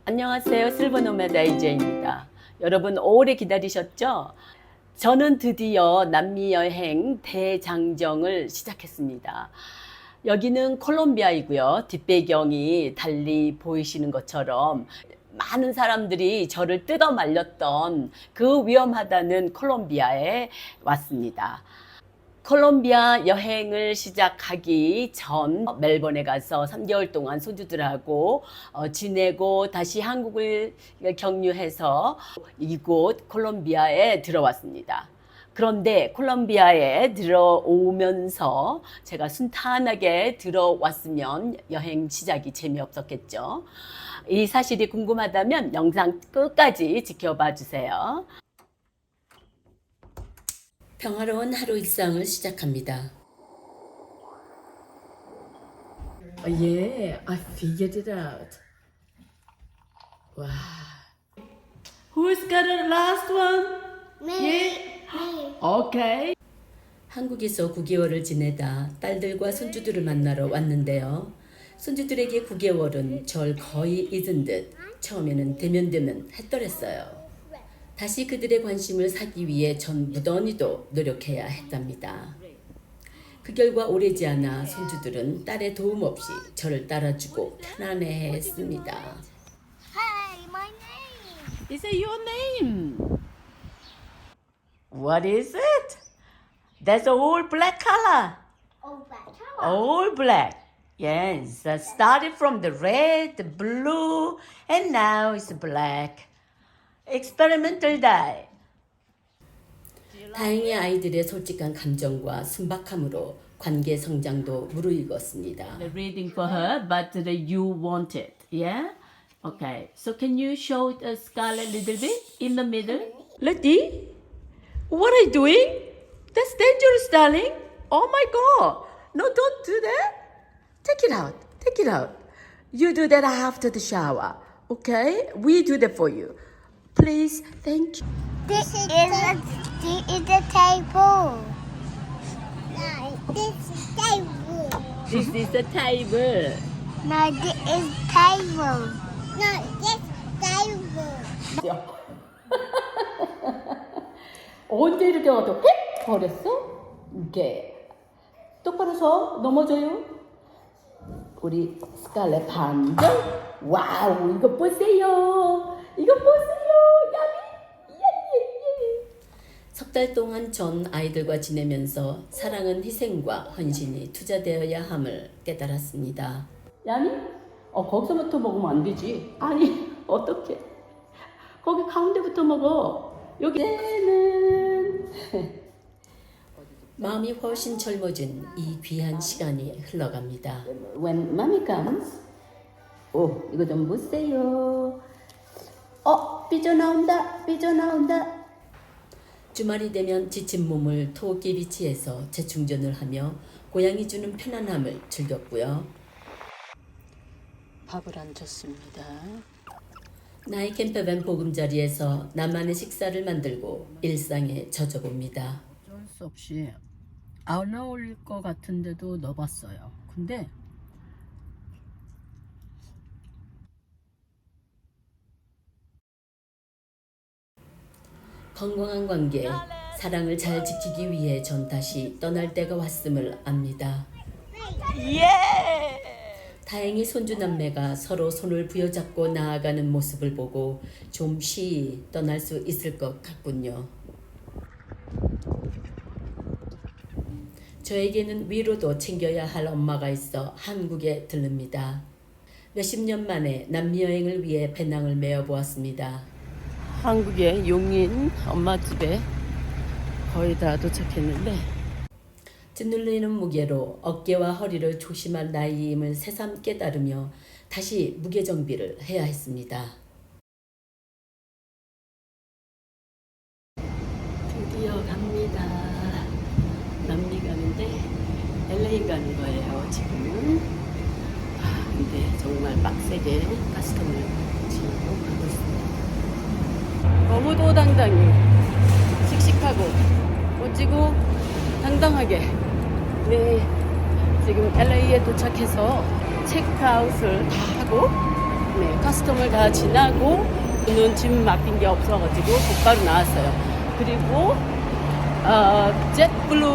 안녕하세요. 실버노마다 이제입니다. 여러분 오래 기다리셨죠? 저는 드디어 남미 여행 대장정을 시작했습니다. 여기는 콜롬비아이고요. 뒷배경이 달리 보이시는 것처럼 많은 사람들이 저를 뜯어 말렸던 그 위험하다는 콜롬비아에 왔습니다. 콜롬비아 여행을 시작하기 전 멜번에 가서 3개월 동안 손주들하고 지내고 다시 한국을 경유해서 이곳 콜롬비아에 들어왔습니다. 그런데 콜롬비아에 들어오면서 제가 순탄하게 들어왔으면 여행 시작이 재미없었겠죠. 이 사실이 궁금하다면 영상 끝까지 지켜봐 주세요. 평화로운 하루 일상을 시작합니다. Yeah, I figured it out. Wow. Who's got the last one? Me. Okay. 한국에서 9개월을 지내다 딸들과 손주들을 만나러 왔는데요. 손주들에게 9개월은 절 거의 잊은 듯 처음에는 대면대면 했더랬어요. 다시 그들의 관심을 사기 위해 전 무던히도 노력해야 했답니다. 그 결과 오래지 않아 손주들은 딸의 도움 없이 저를 따라주고 편안해했습니다. Hey, my name. Is it your name? What is it? That's all black color. Oh, better. All black. Yes, started from the red, the blue, and now it's black. Experimental dye. 다행히 아이들의 솔직한 감정과 순박함으로 관계 성장도 무르익었습니다. Reading for her, but you want it, yeah? Okay. So can you show the Scarlett a little bit in the middle? Letty, what are you doing? That's dangerous, darling. Oh my God! No, don't do that. Take it out. Take it out. You do that after the shower, okay? We do that for you. Please, thank you. This is the table. No, this is table. This is the table. No, this is table. No, this table. 언제 이렇게 어떻게 버렸어? 이렇게 똑바로 서 넘어져요. 우리 스칼렛 반전. 와우, 이거 보세요. 이거 보세요. 석 달 동안 전 아이들과 지내면서 사랑은 희생과 헌신이 투자되어야 함을 깨달았습니다. 야미? 거기서부터 먹으면 안 되지. 아니, 어떡해. 거기 가운데부터 먹어. 여기는 마음이 훨씬 젊어진 이 귀한 시간이 흘러갑니다. When mommy comes, 이거 좀 보세요. 삐져나온다, 삐져나온다. 주말이 되면 지친 몸을 토끼비치에서 재충전을 하며 고향이 주는 편안함을 즐겼고요. 밥을 안 줬습니다. 나의 캠퍼밴 보금자리에서 나만의 식사를 만들고 일상에 젖어봅니다. 어쩔 수 없이 안 어울릴 것 같은데도 넣어봤어요. 근데 건강한 관계, 사랑을 잘 지키기 위해 전 다시 떠날 때가 왔음을 압니다. 다행히 손주남매가 서로 손을 부여잡고 나아가는 모습을 보고 좀 쉬이 떠날 수 있을 것 같군요. 저에게는 위로도 챙겨야 할 엄마가 있어 한국에 들릅니다. 몇십 년 만에 남미 여행을 위해 배낭을 메어 보았습니다. 한국의 용인 엄마 집에 거의 다 도착했는데 짓눌리는 무게로 어깨와 허리를 조심할 나이임을 새삼 깨달으며 다시 무게 정비를 해야 했습니다. 드디어 갑니다. 남미 가는데 LA 가는 거예요 지금은. 근데 정말 빡세게 가스통을 지우고 가고 있습니다. 너무도 당당히 씩씩하고 멋지고 당당하게 지금 LA에 도착해서 체크아웃을 다 하고 네, 커스텀을 다 지나고 저는 짐 맡긴 게 없어가지고 곧바로 나왔어요. 그리고 젯블루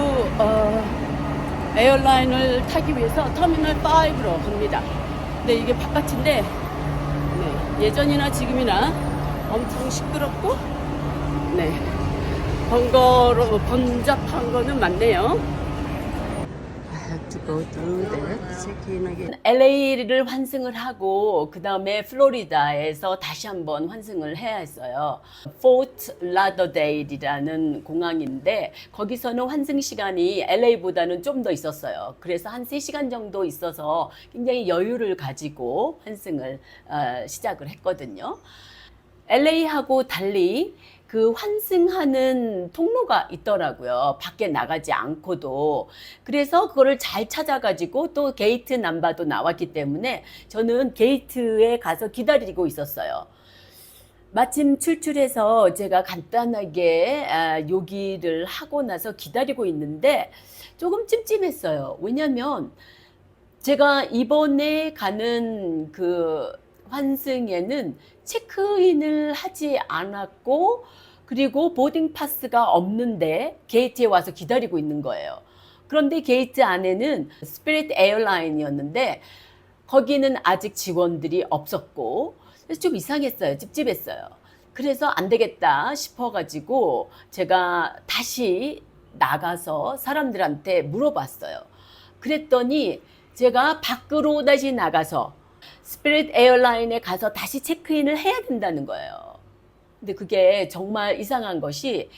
에어라인을 타기 위해서 터미널 5로 갑니다. 근데 이게 바깥인데 네, 예전이나 지금이나 엄청 시끄럽고 네, 번잡한 거는 많네요. LA를 환승을 하고 그 다음에 플로리다에서 다시 한번 환승을 해야 했어요. 포트 라더데일이라는 공항인데 거기서는 환승 시간이 LA보다는 좀 더 있었어요. 그래서 한 3시간 정도 있어서 굉장히 여유를 가지고 환승을 시작을 했거든요. LA하고 달리 그 환승하는 통로가 있더라고요. 밖에 나가지 않고도. 그래서 그거를 잘 찾아가지고 또 게이트 넘버도 나왔기 때문에 저는 게이트에 가서 기다리고 있었어요. 마침 출출해서 제가 간단하게 요기를 하고 나서 기다리고 있는데 조금 찜찜했어요. 왜냐면 제가 이번에 가는 그 환승에는 체크인을 하지 않았고 그리고 보딩 파스가 없는데 게이트에 와서 기다리고 있는 거예요. 그런데 게이트 안에는 스피릿 에어라인이었는데 거기는 아직 직원들이 없었고 그래서 좀 이상했어요. 찝찝했어요. 그래서 안 되겠다 싶어가지고 제가 다시 나가서 사람들한테 물어봤어요. 그랬더니 제가 밖으로 다시 나가서 스피릿 에어라인에 가서 다시 체크인을 해야 된다는 거예요. 근데 그게 정말 이상한 것이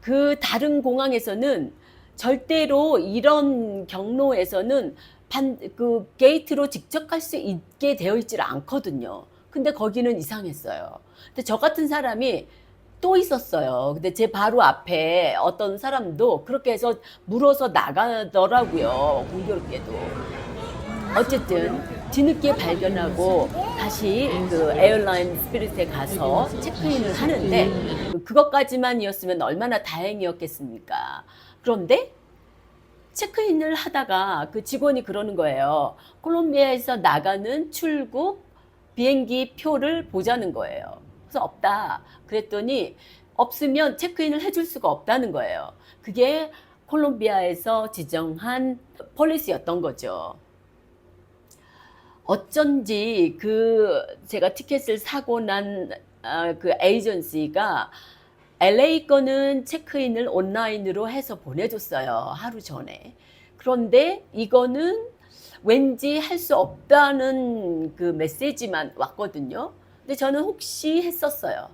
그 다른 공항에서는 절대로 이런 경로에서는 그 게이트로 직접 갈 수 있게 되어 있지 않거든요. 근데 거기는 이상했어요. 근데 저 같은 사람이 또 있었어요. 근데 제 바로 앞에 어떤 사람도 그렇게 해서 물어서 나가더라고요. 공교롭게도. 어쨌든 뒤늦게 발견하고 다시 그 에어라인 스피릿에 가서 체크인을 하는데 그것까지만이었으면 얼마나 다행이었겠습니까? 그런데 체크인을 하다가 그 직원이 그러는 거예요. 콜롬비아에서 나가는 출국 비행기 표를 보자는 거예요. 그래서 없다. 그랬더니 없으면 체크인을 해줄 수가 없다는 거예요. 그게 콜롬비아에서 지정한 폴리시였던 거죠. 어쩐지 제가 티켓을 사고 난 그 에이전시가 LA 거는 체크인을 온라인으로 해서 보내줬어요. 하루 전에. 그런데 이거는 왠지 할 수 없다는 그 메시지만 왔거든요. 근데 저는 혹시 했었어요.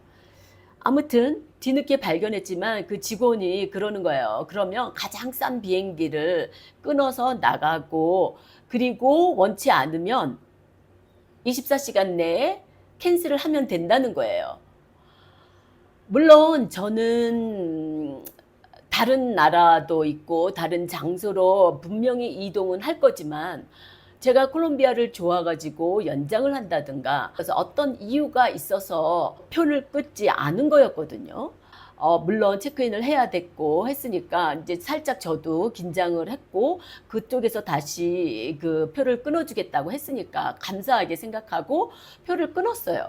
아무튼 뒤늦게 발견했지만 그 직원이 그러는 거예요. 그러면 가장 싼 비행기를 끊어서 나가고 그리고 원치 않으면 24시간 내에 캔슬을 하면 된다는 거예요. 물론 저는 다른 나라도 있고 다른 장소로 분명히 이동은 할 거지만 제가 콜롬비아를 좋아가지고 연장을 한다든가 그래서 어떤 이유가 있어서 표를 끊지 않은 거였거든요. 물론 체크인을 해야 됐고 했으니까 이제 살짝 저도 긴장을 했고 그쪽에서 다시 그 표를 끊어주겠다고 했으니까 감사하게 생각하고 표를 끊었어요.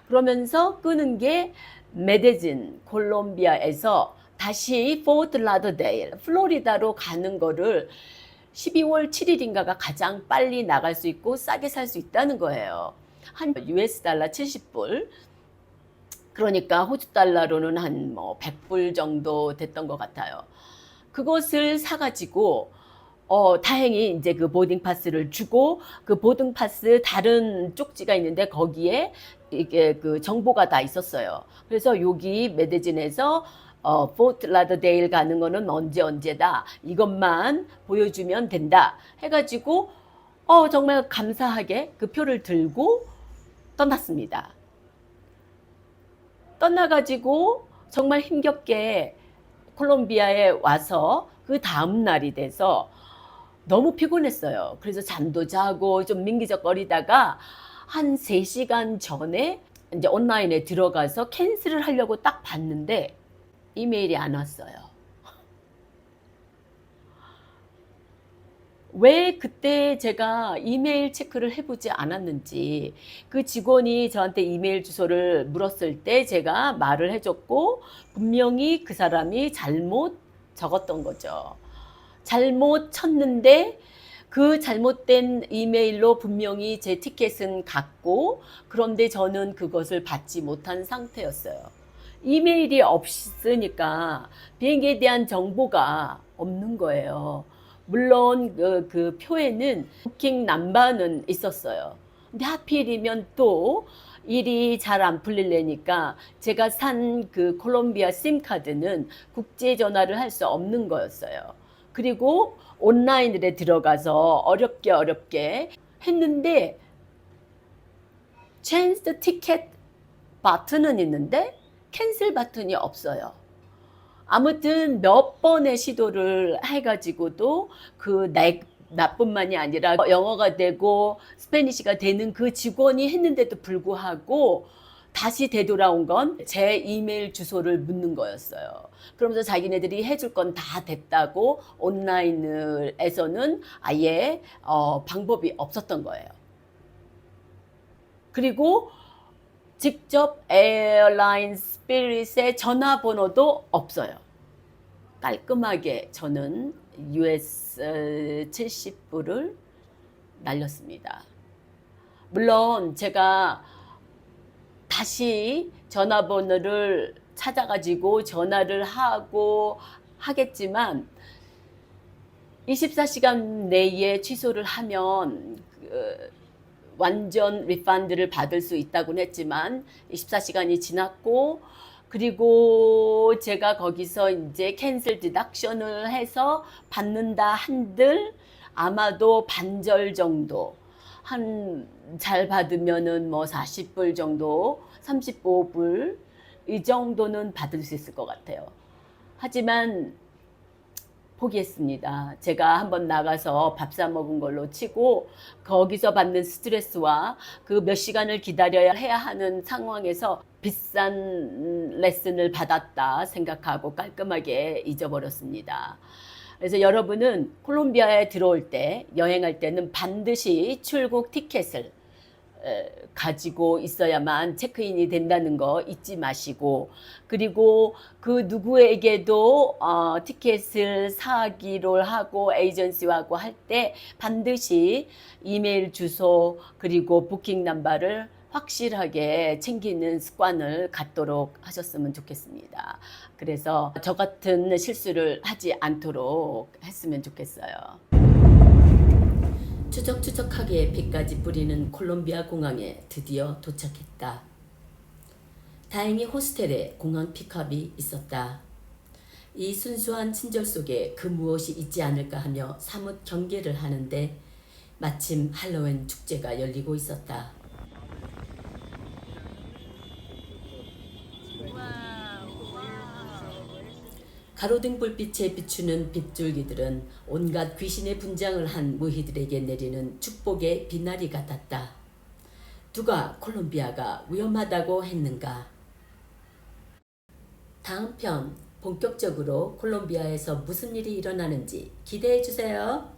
그러면서 끊은 게 메데진, 콜롬비아에서 다시 포트 라더데일, 플로리다로 가는 거를 12월 7일인가가 가장 빨리 나갈 수 있고 싸게 살 수 있다는 거예요. 한 US 달러 70불. 그러니까 호주 달러로는 한 100불 정도 됐던 것 같아요. 그것을 사가지고 다행히 이제 그 보딩 파스를 주고 그 보딩 파스 다른 쪽지가 있는데 거기에 이게 그 정보가 다 있었어요. 그래서 여기 메데진에서 포트 라더데일 가는 거는 언제다 이것만 보여주면 된다 해가지고 정말 감사하게 그 표를 들고 떠났습니다. 떠나가지고 정말 힘겹게 콜롬비아에 와서 그 다음 날이 돼서 너무 피곤했어요. 그래서 잠도 자고 좀 민기적거리다가 한 3시간 전에 이제 온라인에 들어가서 캔슬을 하려고 딱 봤는데 이메일이 안 왔어요. 왜 그때 제가 이메일 체크를 해보지 않았는지, 그 직원이 저한테 이메일 주소를 물었을 때 제가 말을 해줬고, 분명히 그 사람이 잘못 적었던 거죠. 잘못 쳤는데 그 잘못된 이메일로 분명히 제 티켓은 갔고, 그런데 저는 그것을 받지 못한 상태였어요. 이메일이 없으니까 비행기에 대한 정보가 없는 거예요. 물론 그 표에는 부킹 넘버는 있었어요. 근데 하필이면 또 일이 잘 안 풀리려니까 제가 산 그 콜롬비아 심카드는 국제 전화를 할 수 없는 거였어요. 그리고 온라인에 들어가서 어렵게 했는데 체인지 티켓 버튼은 있는데 캔슬 버튼이 없어요. 아무튼 몇 번의 시도를 해가지고도 그 나뿐만이 아니라 영어가 되고 스페니쉬가 되는 그 직원이 했는데도 불구하고 다시 되돌아온 건 제 이메일 주소를 묻는 거였어요. 그러면서 자기네들이 해줄 건 다 됐다고 온라인에서는 아예 방법이 없었던 거예요. 그리고 직접 에어라인 스피릿의 전화번호도 없어요. 깔끔하게 저는 US 70불을 날렸습니다. 물론 제가 다시 전화번호를 찾아가지고 전화를 하고 하겠지만 24시간 내에 취소를 하면 완전 리펀드를 받을 수 있다고는 했지만 24시간이 지났고, 그리고 제가 거기서 이제 캔슬 디덕션을 해서 받는다 한들 아마도 반절 정도, 한 잘 받으면은 뭐 40불 정도, 35불 이 정도는 받을 수 있을 것 같아요. 하지만 포기했습니다. 제가 한번 나가서 밥 사 먹은 걸로 치고 거기서 받는 스트레스와 그 몇 시간을 기다려야 해야 하는 상황에서 비싼 레슨을 받았다 생각하고 깔끔하게 잊어버렸습니다. 그래서 여러분은 콜롬비아에 들어올 때, 여행할 때는 반드시 출국 티켓을 가지고 있어야만 체크인이 된다는 거 잊지 마시고, 그리고 그 누구에게도 티켓을 사기로 하고 에이전시하고 할 때 반드시 이메일 주소 그리고 부킹 넘버를 확실하게 챙기는 습관을 갖도록 하셨으면 좋겠습니다. 그래서 저 같은 실수를 하지 않도록 했으면 좋겠어요. 추적추적하게 비까지 뿌리는 콜롬비아 공항에 드디어 도착했다. 다행히 호스텔에 공항 픽업이 있었다. 이 순수한 친절 속에 그 무엇이 있지 않을까 하며 사뭇 경계를 하는데 마침 할로윈 축제가 열리고 있었다. 가로등 불빛에 비추는 빗줄기들은 온갖 귀신의 분장을 한 무희들에게 내리는 축복의 비나리 같았다. 누가 콜롬비아가 위험하다고 했는가? 다음 편 본격적으로 콜롬비아에서 무슨 일이 일어나는지 기대해 주세요.